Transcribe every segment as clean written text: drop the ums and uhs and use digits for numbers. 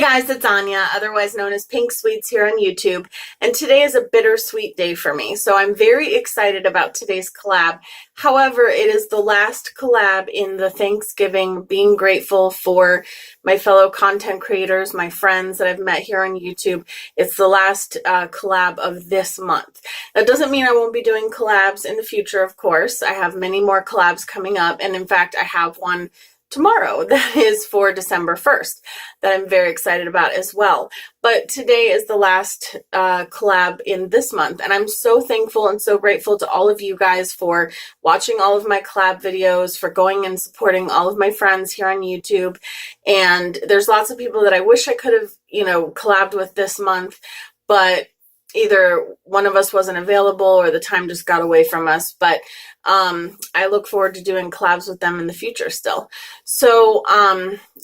Guys, it's Anya, otherwise known as Pink Sweets here on YouTube, and today is a bittersweet day for me, so I'm very excited about today's collab. However, it is the last collab in the Thanksgiving, being grateful for my fellow content creators, my friends that I've met here on YouTube. It's the last collab of this month. That doesn't mean I won't be doing collabs in the future, of course. I have many more collabs coming up, and in fact, I have one tomorrow that is for December 1st that I'm very excited about as well. But today is the last collab in this month, and I'm so thankful and so grateful to all of you guys for watching all of my collab videos, for going and supporting all of my friends here on YouTube. And there's lots of people that I wish I could have, collabed with this month, but either one of us wasn't available or the time just got away from us. But I look forward to doing collabs with them in the future still. So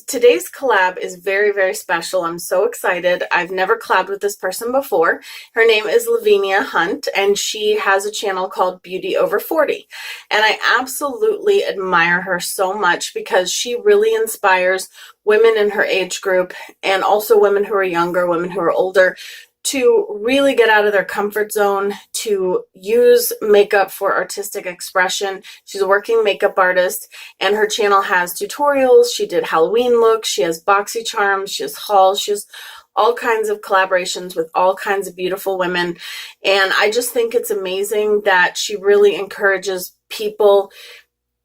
today's collab is very, very special. I'm so excited. I've never collabed with this person before. Her name is Lavinia Hunt, and she has a channel called Beauty Over 40. And I absolutely admire her so much because she really inspires women in her age group, and also women who are younger, women who are older, to really get out of their comfort zone, to use makeup for artistic expression. She's a working makeup artist, and her channel has tutorials. She did Halloween looks, she has boxy charms, she has hauls, she has all kinds of collaborations with all kinds of beautiful women. And I just think it's amazing that she really encourages people,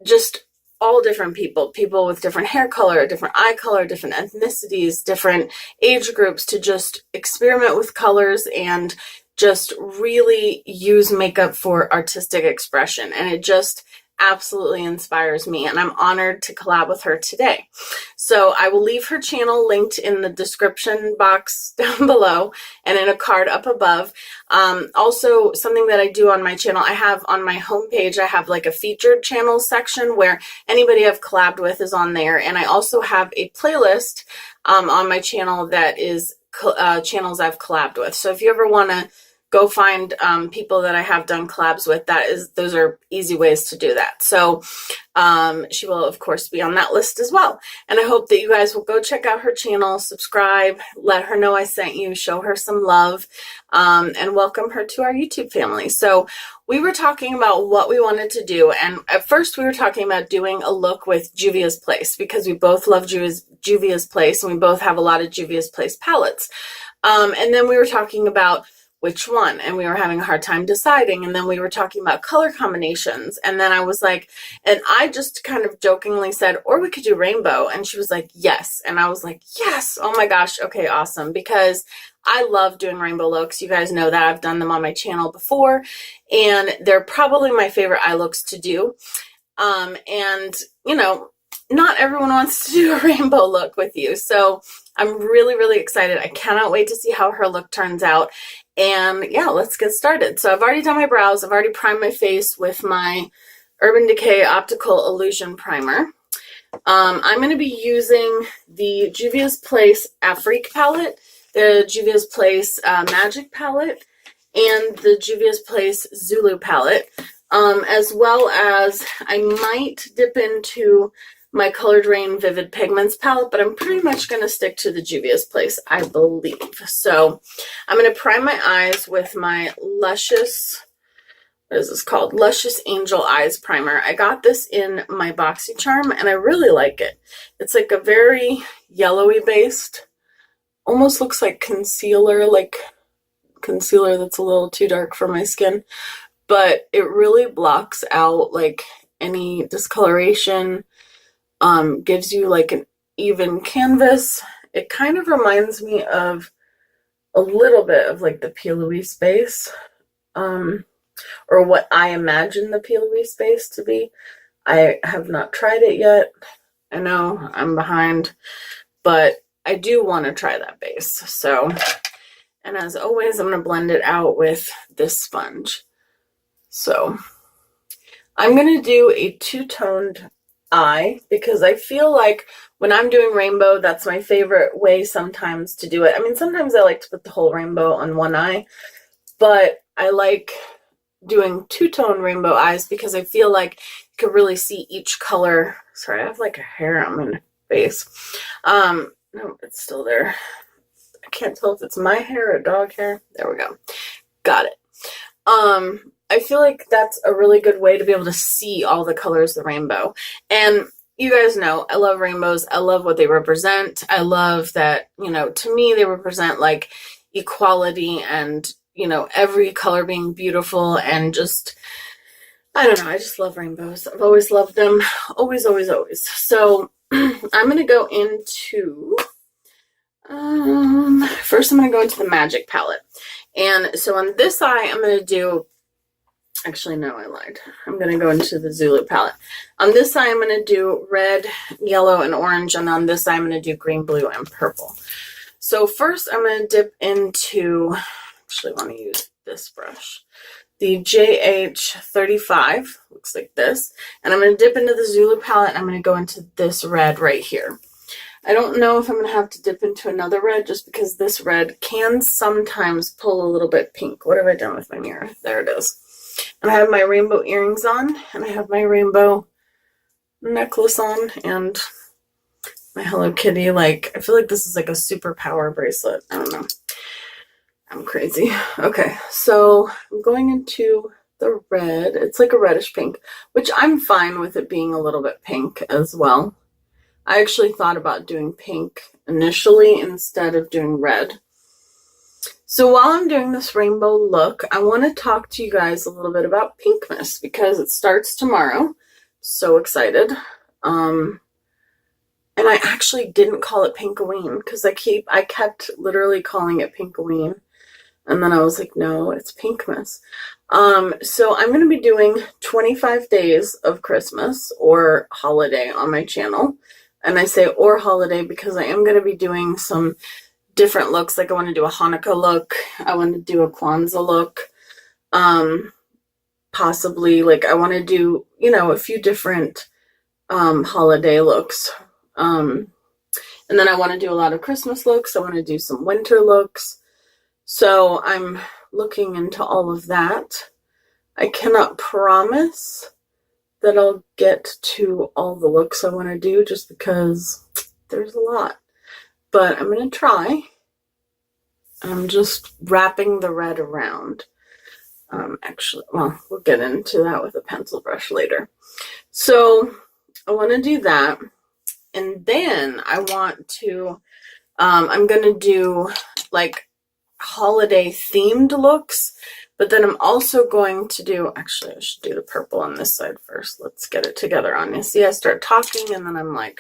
just all different people with different hair color, different eye color, different ethnicities, different age groups, to just experiment with colors and just really use makeup for artistic expression. And it just absolutely inspires me, and I'm honored to collab with her today. So I will leave her channel linked in the description box down below and in a card up above. Also, something that I do on my channel, I have on my homepage, I have like a featured channel section where anybody I've collabed with is on there. And I also have a playlist on my channel that is channels I've collabed with. So if you ever want to go find people that I have done collabs with, those are easy ways to do that. So she will, of course, be on that list as well. And I hope that you guys will go check out her channel, subscribe, let her know I sent you, show her some love, and welcome her to our YouTube family. So we were talking about what we wanted to do, and at first we were talking about doing a look with Juvia's Place, because we both love Juvia's Place, and we both have a lot of Juvia's Place palettes. And then we were talking about which one, and we were having a hard time deciding, and then we were talking about color combinations, and then I was like, and I just kind of jokingly said, or we could do rainbow, and she was like, yes, and I was like, yes, oh my gosh, okay, awesome, because I love doing rainbow looks. You guys know that I've done them on my channel before, and they're probably my favorite eye looks to do. And not everyone wants to do a rainbow look with you, so I'm really, really excited. I cannot wait to see how her look turns out. And yeah, let's get started. So I've already done my brows. I've already primed my face with my Urban Decay Optical Illusion Primer. I'm going to be using the Juvia's Place Afrique palette, the Juvia's Place Magic palette, and the Juvia's Place Zulu palette, as well as I might dip into my Colored Rain Vivid Pigments palette, but I'm pretty much going to stick to the Juvia's Place, I believe. So I'm going to prime my eyes with my Luscious, what is this called? Luscious Angel Eyes Primer. I got this in my BoxyCharm, and I really like it. It's like a very yellowy based, almost looks like concealer that's a little too dark for my skin, but it really blocks out like any discoloration. Gives you like an even canvas. It kind of reminds me of a little bit of like the P. Louise base, or what I imagine the P. Louise base to be. I have not tried it yet. I know I'm behind, but I do want to try that base. So, and as always, I'm going to blend it out with this sponge. So I'm going to do a two-toned eye, because I feel like when I'm doing rainbow, that's my favorite way sometimes to do it. I mean, sometimes I like to put the whole rainbow on one eye, but I like doing two-tone rainbow eyes because I feel like you can really see each color. Sorry, I have like a hair on my face. No, it's still there. I can't tell if it's my hair or dog hair. There we go. Got it. I feel like that's a really good way to be able to see all the colors of the rainbow. And you guys know, I love rainbows. I love what they represent. I love that, you know, to me, they represent like equality and, you know, every color being beautiful and just, I don't know. I just love rainbows. I've always loved them. Always, always, always. So I'm going to go into, first I'm going to go into the Magic palette. And so on this eye, I'm going to do, actually, no, I lied. I'm going to go into the Zulu palette. On this eye, I'm going to do red, yellow, and orange. And on this eye, I'm going to do green, blue, and purple. So first, I'm going to dip into, actually, I want to use this brush. The JH35 looks like this. And I'm going to dip into the Zulu palette. And I'm going to go into this red right here. I don't know if I'm going to have to dip into another red just because this red can sometimes pull a little bit pink. What have I done with my mirror? There it is. And I have my rainbow earrings on, and I have my rainbow necklace on, and my Hello Kitty. Like, I feel like this is like a superpower bracelet. I don't know. I'm crazy. Okay, so I'm going into the red. It's like a reddish pink, which I'm fine with it being a little bit pink as well. I actually thought about doing pink initially instead of doing red. So while I'm doing this rainbow look, I want to talk to you guys a little bit about Pinkmas because it starts tomorrow. So excited. And I actually didn't call it Pinkoween because I kept literally calling it Pinkoween. And then I was like, no, it's Pinkmas. So I'm going to be doing 25 days of Christmas or holiday on my channel. And I say or holiday because I am going to be doing some different looks. Like I want to do a Hanukkah look. I want to do a Kwanzaa look. Possibly like I want to do, you know, a few different holiday looks. And then I want to do a lot of Christmas looks. I want to do some winter looks. So I'm looking into all of that. I cannot promise that I'll get to all the looks I want to do just because there's a lot. But I'm going to try. I'm just wrapping the red around. Actually, well, we'll get into that with a pencil brush later. So I want to do that. And then I want to, I'm going to do like holiday themed looks. But then I'm also going to do, actually I should do the purple on this side first. Let's get it together on you. See, I start talking and then I'm like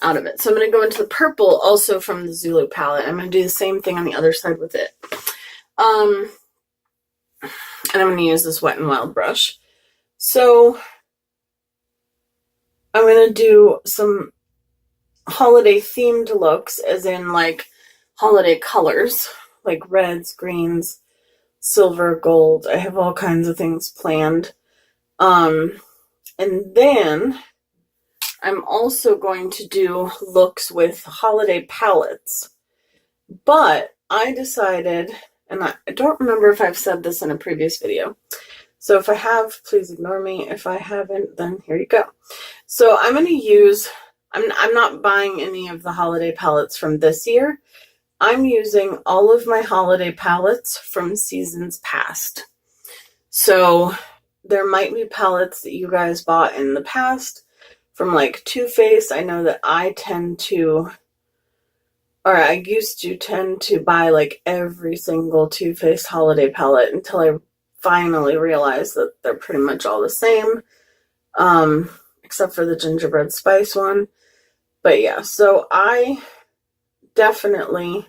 out of it. So I'm going to go into the purple also from the Zulu palette. I'm going to do the same thing on the other side with it. And I'm going to use this Wet n Wild brush. So I'm going to do some holiday themed looks as in like holiday colors like reds, greens, silver, gold. I have all kinds of things planned. And then I'm also going to do looks with holiday palettes. But I decided, and I don't remember if I've said this in a previous video. So if I have, please ignore me. If I haven't, then here you go. So I'm going to use, I'm not buying any of the holiday palettes from this year. I'm using all of my holiday palettes from seasons past. So there might be palettes that you guys bought in the past from like Too Faced. I know that I used to tend to buy like every single Too Faced holiday palette until I finally realized that they're pretty much all the same, except for the gingerbread spice one. But yeah, so I definitely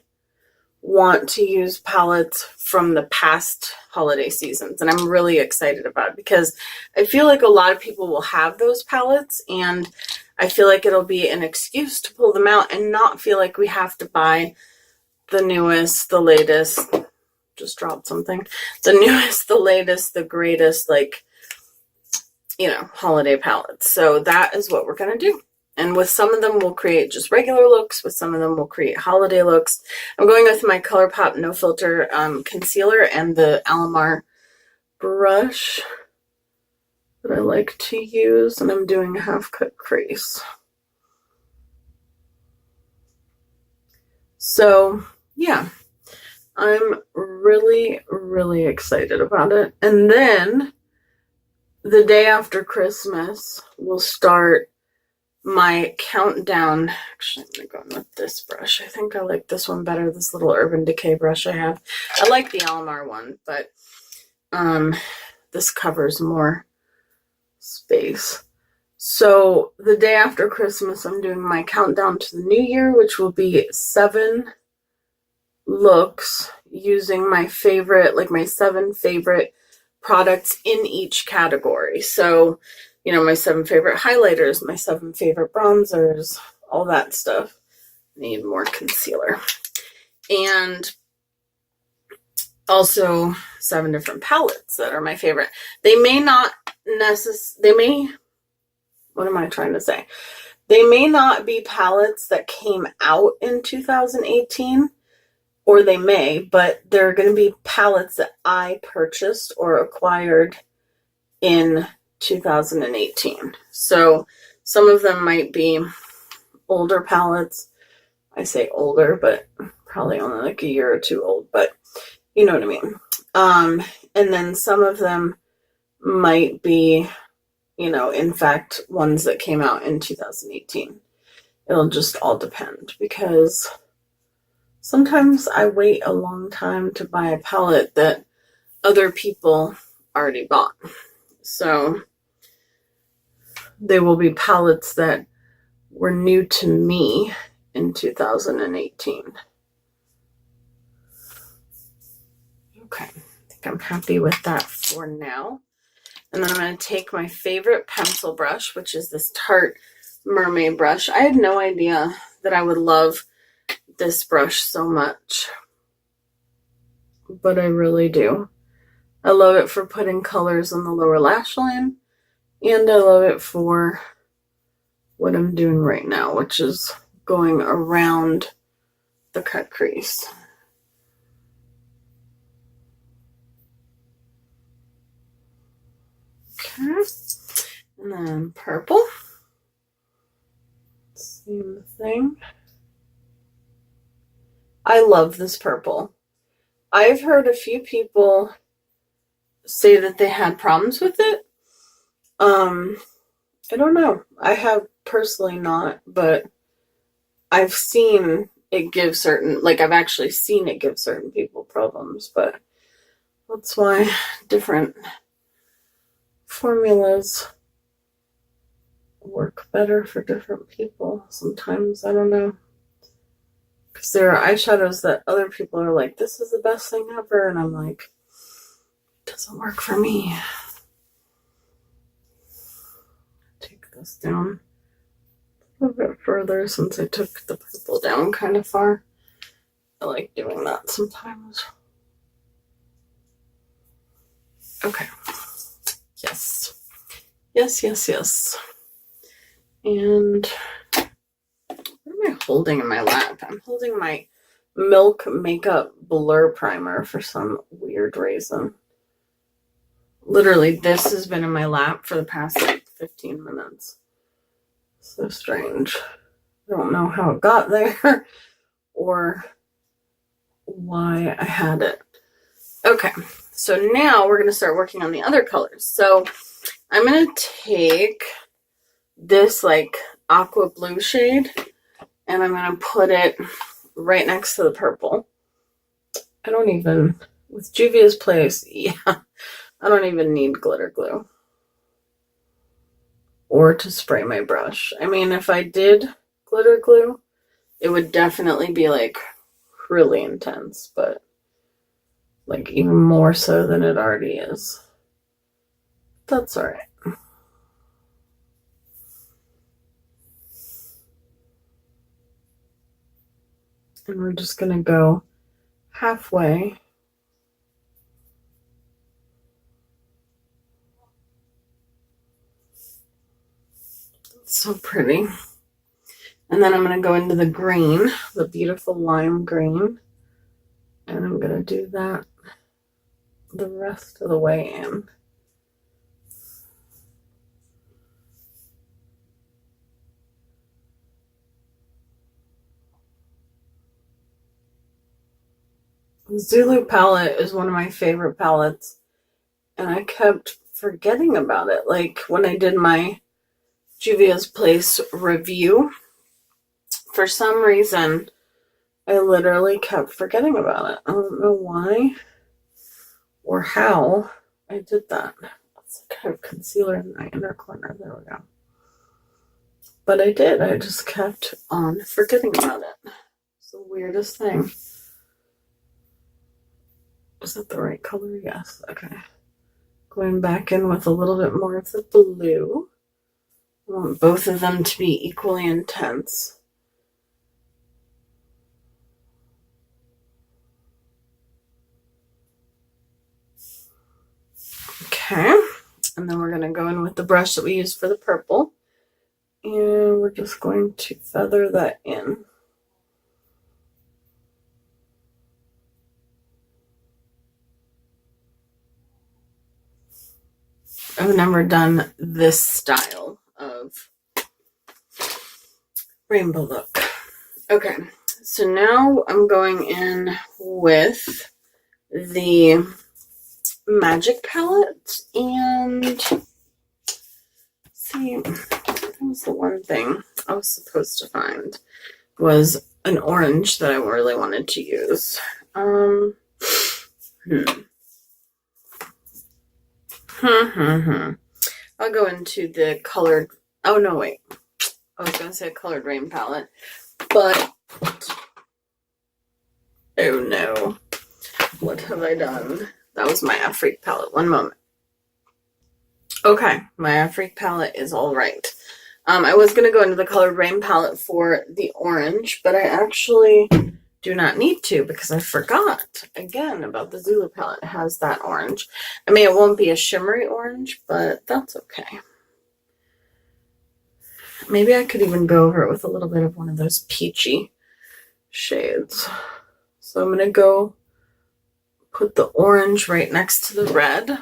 want to use palettes from the past holiday seasons, and I'm really excited about it because I feel like a lot of people will have those palettes, and I feel like it'll be an excuse to pull them out and not feel like we have to buy the newest, the latest, just dropped something, the newest, the latest, the greatest, like, you know, holiday palettes. So that is what we're going to do. And with some of them, we'll create just regular looks. With some of them, we'll create holiday looks. I'm going with my ColourPop No Filter concealer and the Alamar brush that I like to use. And I'm doing a half-cut crease. So, yeah, I'm really, really excited about it. And then the day after Christmas, we'll start my countdown. Actually, I'm going to go with this brush. I think I like this one better, this little Urban Decay brush I have. I like the Alamar one, but this covers more space. So the day after Christmas, I'm doing my countdown to the new year, which will be 7 looks using my favorite, like my 7 favorite products in each category. So, you know, my 7 favorite highlighters, my 7 favorite bronzers, all that stuff. Need more concealer. And also 7 different palettes that are my favorite. They may not what am I trying to say? They may not be palettes that came out in 2018, or they may, but they're going to be palettes that I purchased or acquired in 2018. So some of them might be older palettes. I say older, but probably only like a year or 2 old, but you know what I mean. And then some of them might be, you know, in fact, ones that came out in 2018. It'll just all depend, because sometimes I wait a long time to buy a palette that other people already bought. So they will be palettes that were new to me in 2018. Okay, I think I'm happy with that for now. And then I'm going to take my favorite pencil brush, which is this Tarte Mermaid brush. I had no idea that I would love this brush so much, but I really do. I love it for putting colors on the lower lash line, and I love it for what I'm doing right now, which is going around the cut crease. Okay, and then purple. Same thing. I love this purple. I've heard a few people say that they had problems with it. I don't know. I have personally not, but I've seen it give certain, like I've actually seen it give certain people problems, but that's why different formulas work better for different people sometimes. I don't know. Because there are eyeshadows that other people are like, this is the best thing ever, and I'm like, it doesn't work for me. Take this down a little bit further since I took the purple down kind of far. I like doing that sometimes. Okay. Yes. Yes, yes, yes. And what am I holding in my lap? I'm holding my Milk Makeup Blur Primer for some weird reason. Literally, this has been in my lap for the past like 15 minutes. So strange. I don't know how it got there or why I had it. Okay, so now we're going to start working on the other colors. So I'm going to take this like aqua blue shade and I'm going to put it right next to the purple. I don't even, with Juvia's Place, yeah, I don't even need glitter glue or to spray my brush. I mean, if I did glitter glue, it would definitely be like really intense, but like even more so than it already is. That's all right. And we're just going to go halfway. It's so pretty. And then I'm going to go into the green, the beautiful lime green. And I'm going to do that the rest of the way in. Zulu palette is one of my favorite palettes, and I kept forgetting about it. Like when I did my Juvia's Place review, for some reason, I literally kept forgetting about it. I don't know why or how I did that. Let's have concealer in my inner corner. There we go. But I did. I just kept on forgetting about it. It's the weirdest thing. Is that the right color? Yes. Okay. Going back in with a little bit more of the blue. I want both of them to be equally intense. Okay. And then we're going to go in with the brush that we used for the purple. And we're just going to feather that in. I've never done this style of rainbow look. Okay, so now I'm going in with the Magic palette, and see, that was the one thing I was supposed to find, was an orange that I really wanted to use. I'll go into the colored, oh no, wait. I was going to say a colored rain palette, but, oh no. What have I done? That was my Afrique palette. One moment. Okay, my Afrique palette is all right. I was going to go into the colored rain palette for the orange, but I actually do not need to because I forgot again about the Zulu palette. It has that orange. I mean, it won't be a shimmery orange, but that's okay. Maybe I could even go over it with a little bit of one of those peachy shades. So I'm going to go put the orange right next to the red.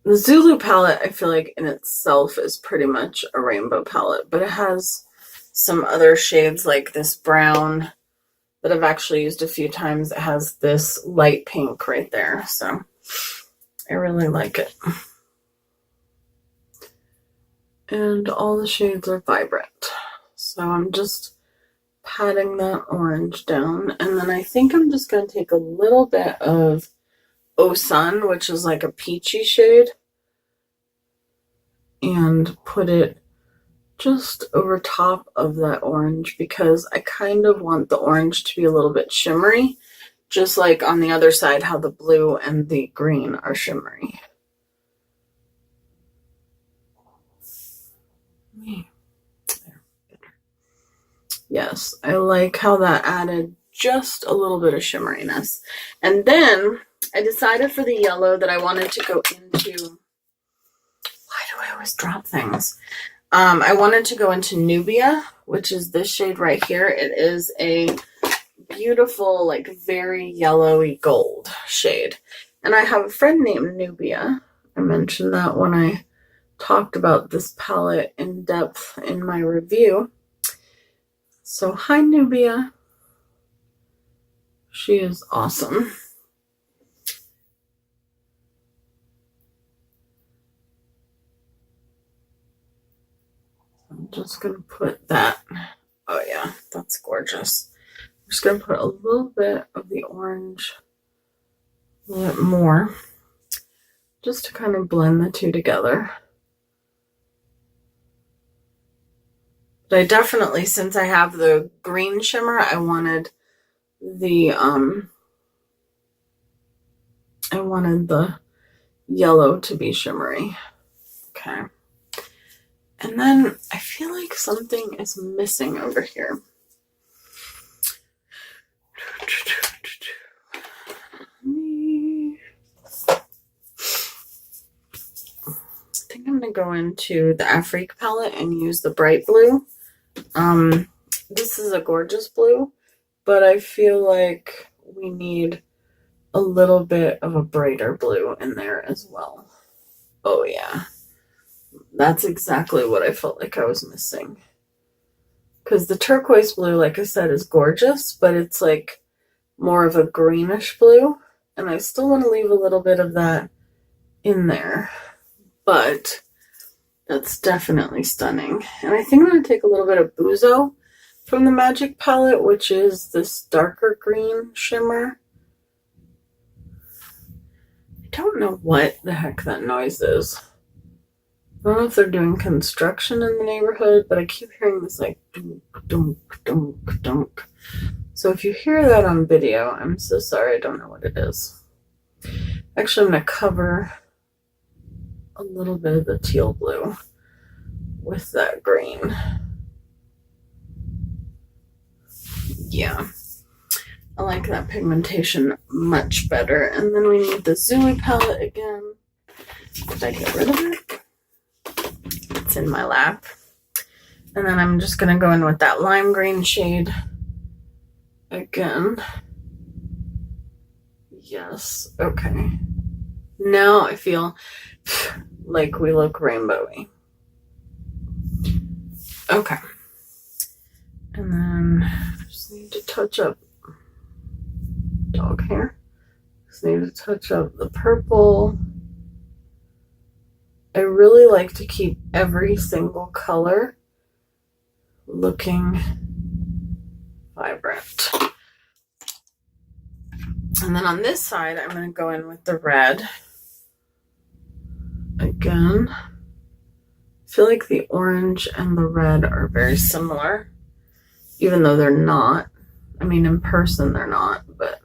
The Zulu palette, I feel like in itself is pretty much a rainbow palette, but it has some other shades like this brown that I've actually used a few times. It has this light pink right there, so I really like it. And all the shades are vibrant, so I'm just patting that orange down, and then I think I'm just going to take a little bit of Oh Sun, which is like a peachy shade, and put it just over top of that orange because I kind of want the orange to be a little bit shimmery, just like on the other side how the blue and the green are shimmery. Yes, I like how that added just a little bit of shimmeriness. And then I decided for the yellow that I wanted to go into, why do I always drop things? I wanted to go into Nubia, which is this shade right here. It is a beautiful, like very yellowy gold shade. And I have a friend named Nubia. I mentioned that when I talked about this palette in depth in my review. So hi Nubia. She is awesome. I'm just going to put that. Oh yeah, that's gorgeous. I'm just going to put a little bit of the orange, a little bit more, just to kind of blend the two together. But I definitely, since I have the green shimmer, I wanted the yellow to be shimmery. Okay. And then I feel like something is missing over here. I think I'm going to go into the Afrique palette and use the bright blue. This is a gorgeous blue, but I feel like we need a little bit of a brighter blue in there as well. Oh yeah. That's exactly what I felt like I was missing. Because the turquoise blue, like I said, is gorgeous, but it's like more of a greenish blue. And I still want to leave a little bit of that in there. But that's definitely stunning. And I think I'm going to take a little bit of Buzo from the Magic palette, which is this darker green shimmer. I don't know what the heck that noise is. I don't know if they're doing construction in the neighborhood, but I keep hearing this like dunk, dunk, dunk, dunk. So if you hear that on video, I'm so sorry. I don't know what it is. Actually, I'm going to cover a little bit of the teal blue with that green. Yeah, I like that pigmentation much better. And then we need the Zooey palette again. Did I get rid of it? It's in my lap. And then I'm just going to go in with that lime green shade again. Yes, okay. Now I feel like we look rainbowy. Okay. And then I just need to touch up dog hair. Just need to touch up the purple. I really like to keep every single color looking vibrant. And then on this side, I'm going to go in with the red. Again, I feel like the orange and the red are very similar, even though they're not. I mean, in person they're not, but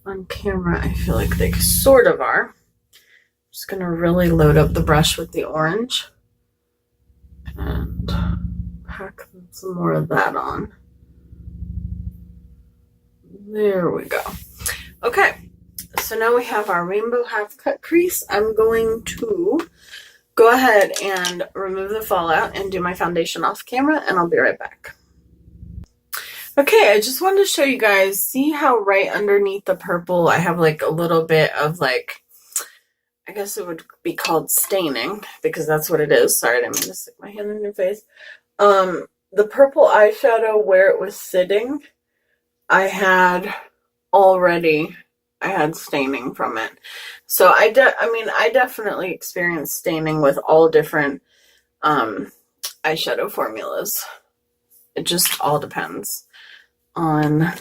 on camera I feel like they sort of are. I'm just going to really load up the brush with the orange and pack some more of that on. There we go. Okay, so now we have our rainbow half cut crease. I'm going to go ahead and remove the fallout and do my foundation off camera, and I'll be right back. Okay, I just wanted to show you guys, see how right underneath the purple I have like a little bit of like, I guess it would be called staining, because that's what it is. Sorry, I didn't mean to stick my hand in your face. The purple eyeshadow, where it was sitting, I had staining from it. So I definitely experienced staining with all different eyeshadow formulas. It just all depends on,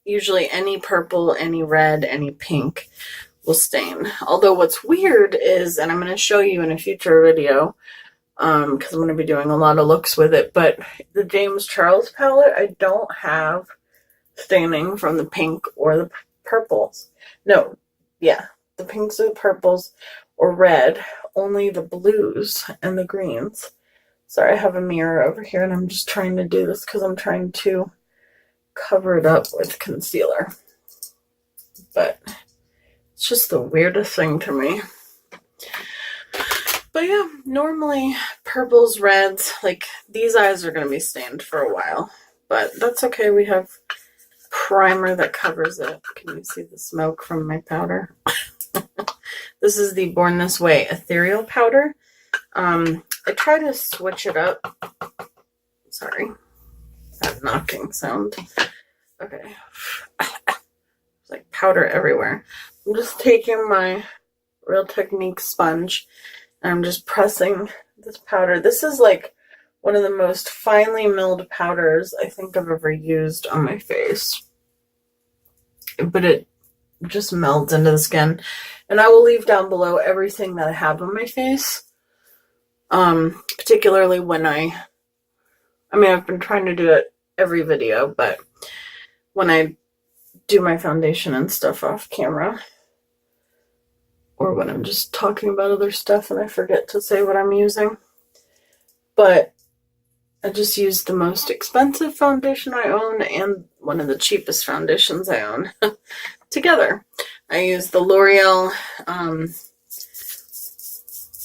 usually any purple, any red, any pink will stain. Although what's weird is, and I'm going to show you in a future video, because I'm going to be doing a lot of looks with it, but the James Charles palette, I don't have staining from the pink or the purples. No, yeah, the pinks or the purples or red, only the blues and the greens. Sorry, I have a mirror over here and I'm just trying to do this because I'm trying to cover it up with concealer. But it's just the weirdest thing to me. But yeah, normally purples, reds, like these eyes are going to be stained for a while. But that's okay, we have primer that covers it. Can you see the smoke from my powder? This is the Born This Way ethereal powder. I try to switch it up. Sorry, that knocking sound. Okay, it's like powder everywhere. I'm just taking my Real Technique sponge and I'm just pressing this powder. This is like one of the most finely milled powders I think I've ever used on my face. But it just melds into the skin. And I will leave down below everything that I have on my face. Particularly when I've been trying to do it every video, but when I do my foundation and stuff off camera, or when I'm just talking about other stuff and I forget to say what I'm using. But I just used the most expensive foundation I own and one of the cheapest foundations I own together. I used the L'Oreal,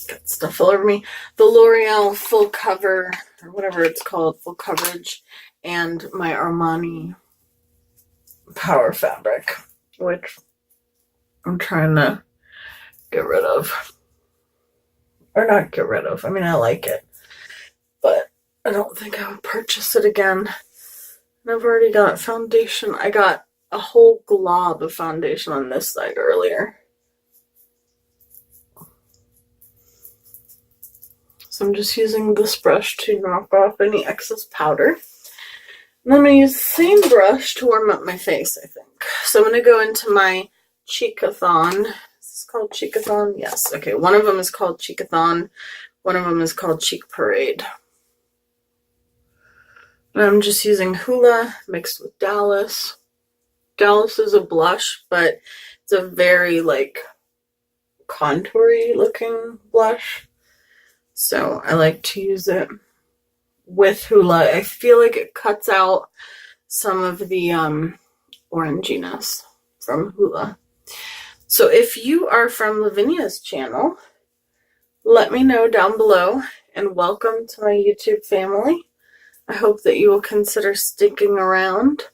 got stuff all over me, the L'Oreal Full Cover, or whatever it's called, Full Coverage, and my Armani Power Fabric, which I'm trying to get rid of. Or not get rid of. I mean, I like it. But I don't think I would purchase it again. And I've already got foundation. I got a whole glob of foundation on this side earlier. So I'm just using this brush to knock off any excess powder. And I'm going to use the same brush to warm up my face, I think. So I'm going to go into my Cheekathon. Is this called Cheekathon? Yes. Okay, one of them is called Cheekathon. One of them is called Cheek Parade. And I'm just using Hoola mixed with Dallas. Dallas is a blush, but it's a very, like, contoury looking blush. So I like to use it with Hoola. I feel like it cuts out some of the oranginess from Hoola. So if you are from Lavinia's channel, let me know down below, and welcome to my YouTube family. I hope that you will consider sticking around.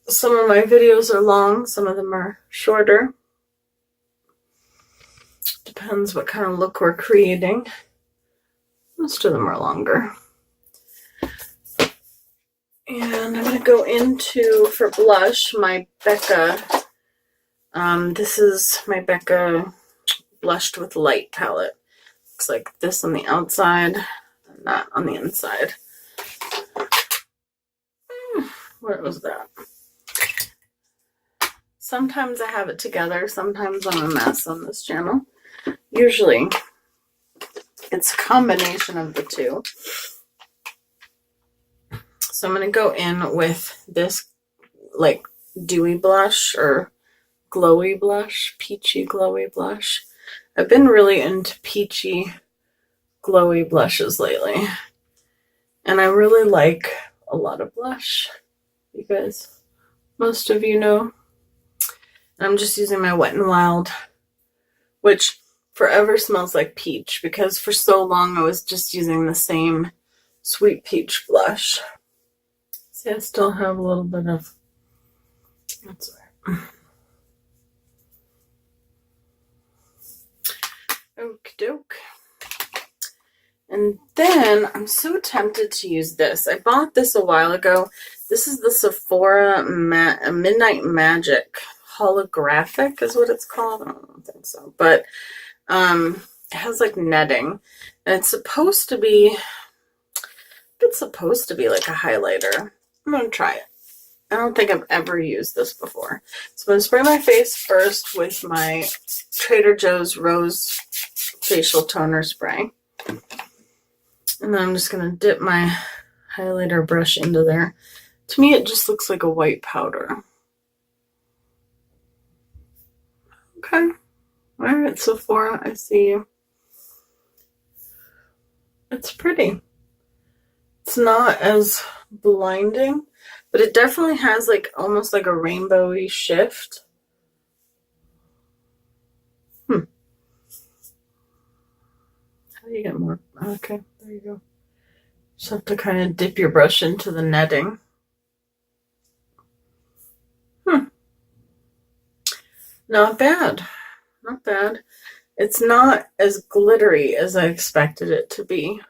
Some of my videos are long, some of them are shorter. Depends what kind of look we're creating. Most of them are longer. And I'm going to go into, for blush, my Becca. This is my Becca Blushed with Light palette. Looks like this on the outside and that on the inside. Where was that? Sometimes I have it together, sometimes I'm a mess on this channel. Usually it's a combination of the two. So I'm going to go in with this like dewy blush or glowy blush, peachy glowy blush. I've been really into peachy glowy blushes lately. And I really like a lot of blush, because most of you know. I'm just using my Wet n Wild, which forever smells like peach, because for so long I was just using the same sweet peach blush. See, I still have a little bit of, that's all right. Okie doke. And then I'm so tempted to use this. I bought this a while ago. This is the Sephora Midnight Magic holographic is what it's called. I don't think so, but it has like netting, and it's supposed to be like a highlighter. I'm gonna try it. I don't think I've ever used this before. So I'm gonna spray my face first with my Trader Joe's Rose facial toner spray, and then I'm just gonna dip my highlighter brush into there. To me, it just looks like a white powder. Okay. All right, Sephora, I see you. It's pretty. It's not as blinding, but it definitely has like almost like a rainbowy shift. How do you get more? Okay, there you go. Just have to kind of dip your brush into the netting. Not bad. Not bad. It's not as glittery as I expected it to be.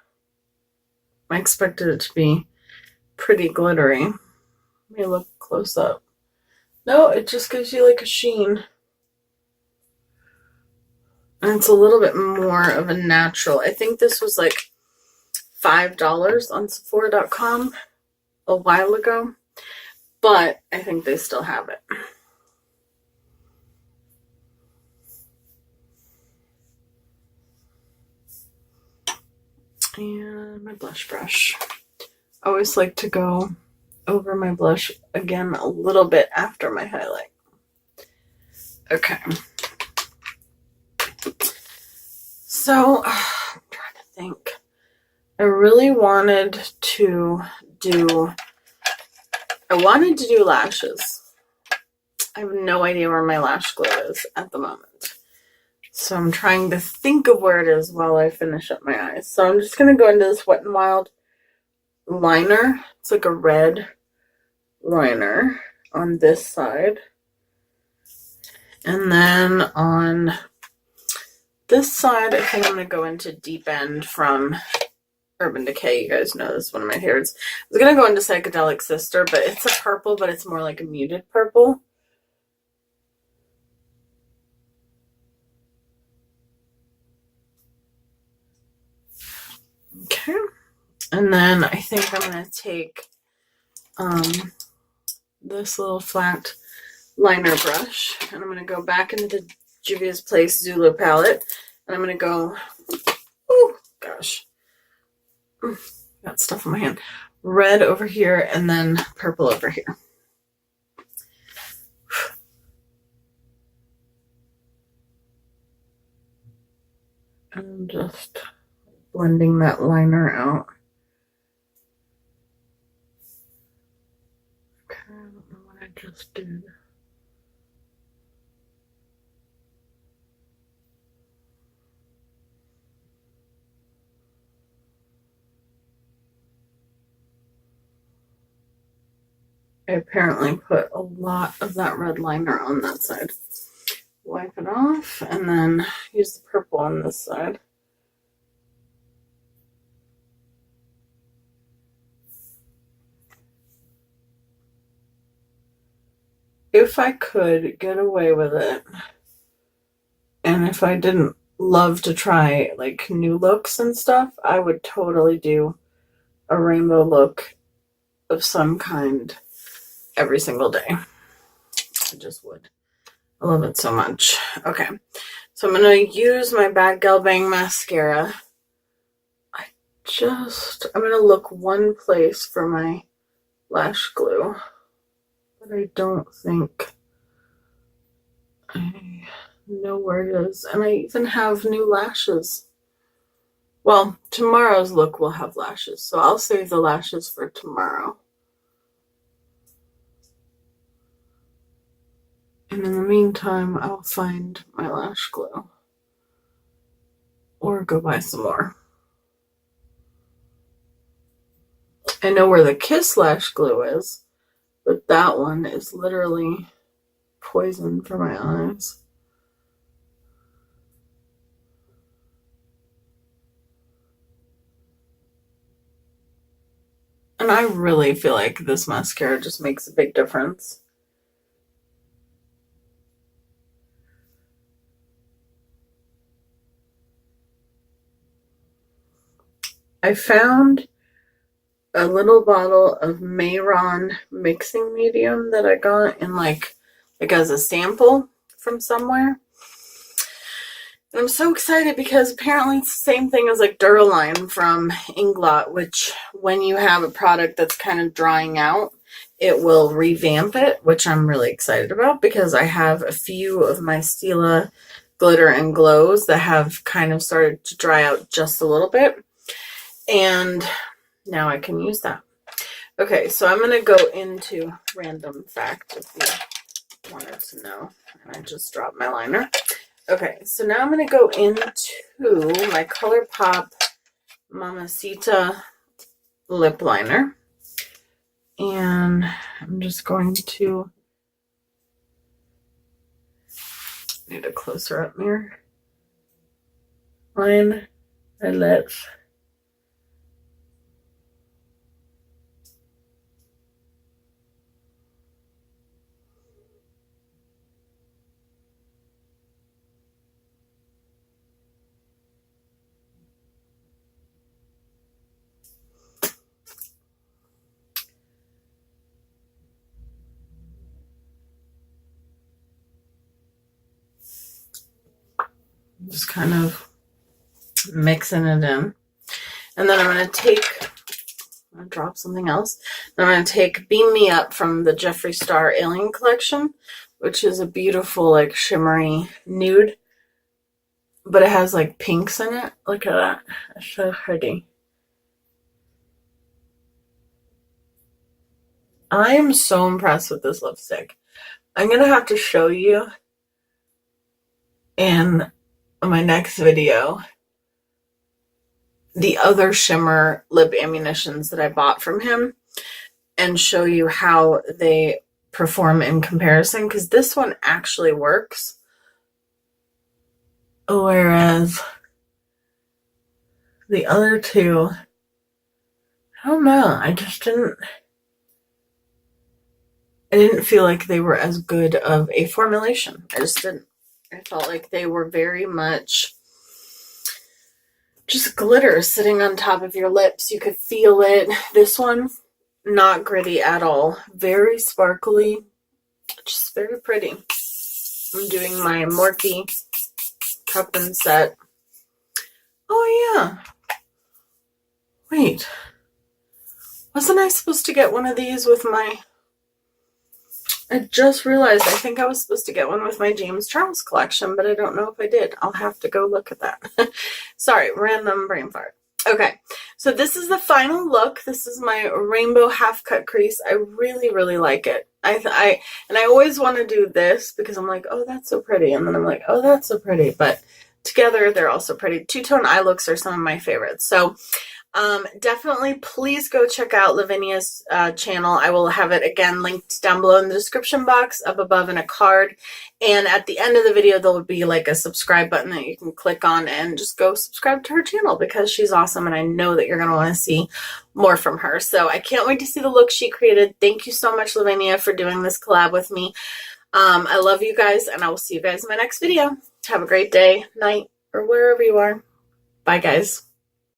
I expected it to be pretty glittery. Let me look close up. No, it just gives you like a sheen. And it's a little bit more of a natural. I think this was like $5 on Sephora.com a while ago, but I think they still have it. And my blush brush. I always like to go over my blush again a little bit after my highlight. Okay. So, I'm trying to think. I really wanted to do lashes. I have no idea where my lash glue is at the moment. So I'm trying to think of where it is while I finish up my eyes. So I'm just going to go into this Wet n Wild liner. It's like a red liner on this side. And then on this side, I think I'm going to go into Deep End from Urban Decay. You guys know this is one of my favorites. I was going to go into Psychedelic Sister, but it's a purple, but it's more like a muted purple. Okay. And then I think I'm going to take this little flat liner brush, and I'm going to go back into the Juvia's Place Zulu palette, and I'm going to go, oh gosh, got stuff on my hand, red over here and then purple over here. And just blending that liner out. Okay, I don't know what I just did. I apparently put a lot of that red liner on that side. Wipe it off and then use the purple on this side. If I could get away with it, and if I didn't love to try like new looks and stuff, I would totally do a rainbow look of some kind every single day. I just would. I love it so much. Okay, so I'm going to use my Bad Gal Bang mascara. I'm going to look one place for my lash glue, but I don't think I know where it is. And I even have new lashes. Well, tomorrow's look will have lashes, so I'll save the lashes for tomorrow. And in the meantime, I'll find my lash glue. Or go buy some more. I know where the Kiss lash glue is, but that one is literally poison for my eyes. And I really feel like this mascara just makes a big difference. I found a little bottle of Mayron mixing medium that I got in like as a sample from somewhere. And I'm so excited because apparently it's the same thing as like Duraline from Inglot, which when you have a product that's kind of drying out, it will revamp it, which I'm really excited about because I have a few of my Stila glitter and glows that have kind of started to dry out just a little bit. And now I can use that. Okay, so I'm going to go into random fact if you wanted to know. And I just dropped my liner. Okay, so now I'm going to go into my ColourPop Mamacita lip liner. And I'm just going to need a closer up mirror. Line my lips. Just kind of mixing it in. And then I'm going to drop something else. Then I'm going to take Beam Me Up from the Jeffree Star Alien Collection, which is a beautiful, like, shimmery nude. But it has, like, pinks in it. Look at that. It's so pretty. I am so impressed with this lipstick. I'm going to have to show you in my next video the other shimmer lip ammunitions that I bought from him and show you how they perform in comparison, because this one actually works. Whereas the other two, I don't know, I didn't feel like they were as good of a formulation. I just didn't. I felt like they were very much just glitter sitting on top of your lips. You could feel it. This one, not gritty at all. Very sparkly. Just very pretty. I'm doing my Morphe cup and set. Oh yeah. Wait. Wasn't I supposed to get one of these with my... I just realized I think I was supposed to get one with my James Charles collection, but I don't know if I did. I'll have to go look at that. Sorry, random brain fart. Okay, so this is the final look. This is my rainbow half cut crease. I really, really like it. I always want to do this because I'm like, oh, that's so pretty. And then I'm like, oh, that's so pretty. But together, they're also pretty. Two-tone eye looks are some of my favorites. So definitely please go check out Lavinia's channel. I will have it again linked down below in the description box, up above in a card, and at the end of the video there will be like a subscribe button that you can click on and just go subscribe to her channel because she's awesome and I know that you're going to want to see more from her. So I can't wait to see the look she created. Thank you so much, Lavinia, for doing this collab with me. I love you guys and I will see you guys in my next video. Have a great day, night, or wherever you are. Bye guys.